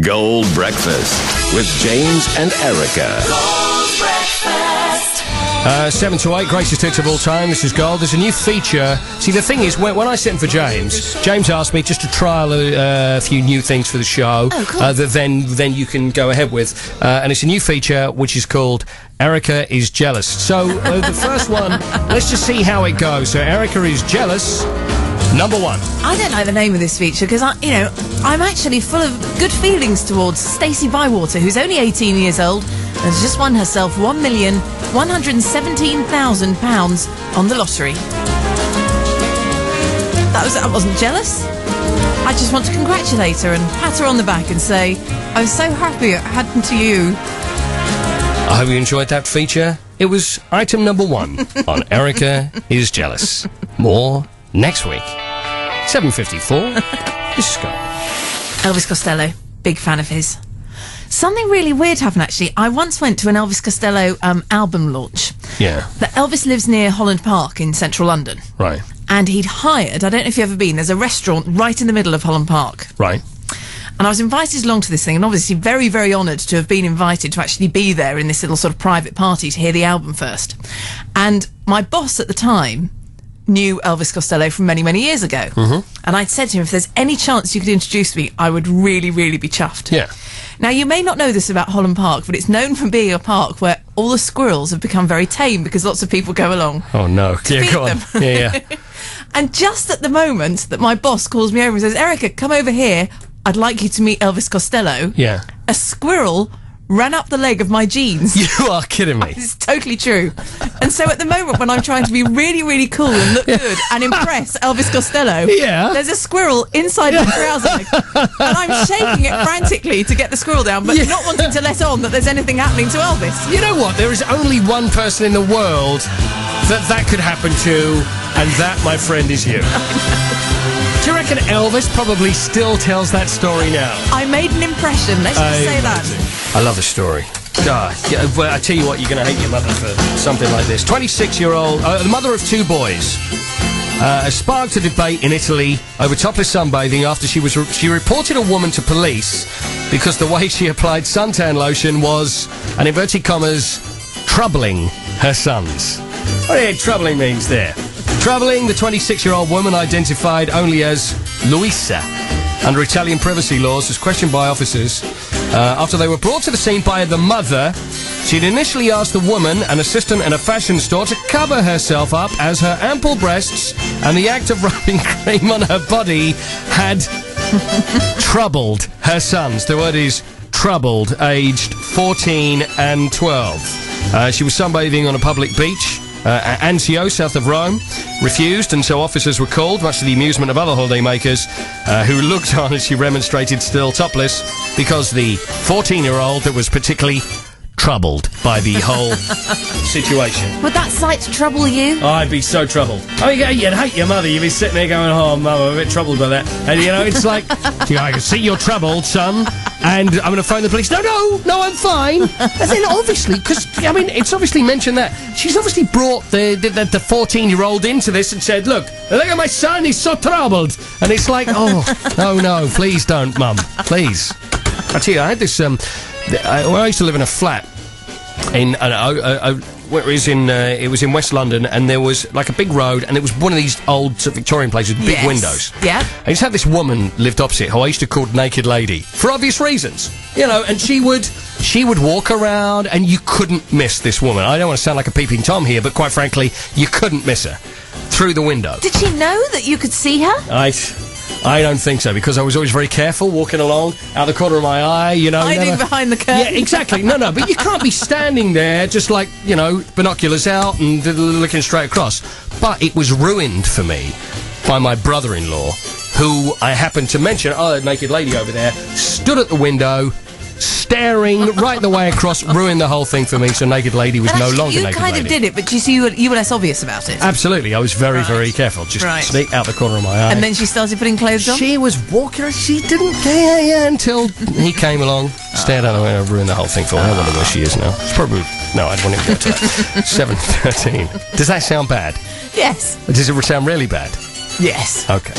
Gold Breakfast with James and Erika. Gold Breakfast. 7 to 8, greatest hits of all time. This is Gold. There's a new feature. See, the thing is, when I sit in for James asked me just to trial a few new things for the show. Oh, cool. That then you can go ahead with. And it's a new feature which is called Erika is Jealous. So the first one, let's just see how it goes. So Erika is Jealous. Number 1. I don't like the name of this feature because I'm actually full of good feelings towards Stacey Bywater, who's only 18 years old and has just won herself £1,117,000 on the lottery. I wasn't jealous. I just want to congratulate her and pat her on the back and say, I'm so happy it happened to you. I hope you enjoyed that feature. It was item number 1 on Erika is Jealous. More next week. 7:54. This is Scott. Elvis Costello, big fan of his. Something really weird happened, actually. I once went to an Elvis Costello album launch. Yeah. But Elvis lives near Holland Park in central London. Right. And he'd hired, I don't know if you've ever been, there's a restaurant right in the middle of Holland Park. Right. And I was invited along to this thing, and obviously very, very honoured to have been invited to actually be there in this little sort of private party to hear the album first. And my boss at the time knew Elvis Costello from many, many years ago. Mm-hmm. And I'd said to him, if there's any chance you could introduce me, I would really, really be chuffed. Yeah. Now, you may not know this about Holland Park, but it's known for being a park where all the squirrels have become very tame because lots of people go along. Oh, no. To Yeah, feed go on. them. Yeah. And just at the moment that my boss calls me over and says, Erika, come over here, I'd like you to meet Elvis Costello. Yeah. A squirrel ran up the leg of my jeans. You are kidding me. It's totally true. And so at the moment when I'm trying to be really, really cool and look good and impress Elvis Costello, there's a squirrel inside my trouser leg. And I'm shaking it frantically to get the squirrel down, but not wanting to let on that there's anything happening to Elvis. You know what? There is only one person in the world that could happen to, and that, my friend, is you. Do you reckon Elvis probably still tells that story now? I made an impression, let's just say that. I love the story. Well, I tell you what, you're going to hate your mother for something like this. 26-year-old, the mother of 2 boys, sparked a debate in Italy over topless sunbathing after she reported a woman to police because the way she applied suntan lotion was, and inverted commas, troubling her sons. What do you think troubling means there? Troubling, the 26-year-old woman, identified only as Luisa under Italian privacy laws, was questioned by officers after they were brought to the scene by the mother. She'd initially asked the woman, an assistant in a fashion store, to cover herself up as her ample breasts and the act of rubbing cream on her body had troubled her sons. The word is troubled, aged 14 and 12. She was sunbathing on a public beach, Anzio, south of Rome, refused, and so officers were called, much to the amusement of other holidaymakers who looked on as she remonstrated, still topless, because the 14-year-old that was particularly troubled by the whole situation. Would that sight trouble you? Oh, I'd be so troubled. I mean, you'd hate your mother. You'd be sitting there going, oh, Mum, I'm a bit troubled by that. And, you know, it's like, I can see you're troubled, son, and I'm going to phone the police. No, I'm fine. And then, obviously, because, I mean, it's obviously mentioned that. She's obviously brought the 14-year-old into this and said, look at my son, he's so troubled. And it's like, oh, no, please don't, Mum. Please. I tell you, I had this, I used to live in a flat in it was in West London, and there was like a big road, and it was one of these old Victorian places with big windows. Yeah. I used to have this woman lived opposite who I used to call Naked Lady for obvious reasons, you know. And she would walk around, and you couldn't miss this woman. I don't want to sound like a peeping Tom here, but quite frankly, you couldn't miss her through the window. Did she know that you could see her? I don't think so, because I was always very careful walking along out the corner of my eye, you know. Hiding behind the curtain. Yeah, exactly. No, but you can't be standing there just like, you know, binoculars out and looking straight across. But it was ruined for me by my brother-in-law, who I happened to mention, a naked lady over there, stood at the window, staring right the way across, ruined the whole thing for me, so Naked Lady was no longer Naked Lady. You kind of did it, but you were less obvious about it. Absolutely, I was very, very careful. Just sneak out the corner of my eye. And then she started putting clothes on? She was walking, she didn't care, until he came along, stared out the window, ruined the whole thing for her. I wonder where she is now. It's probably... No, I wouldn't go to that. 7:13. Does that sound bad? Yes. Does it sound really bad? Yes. Okay.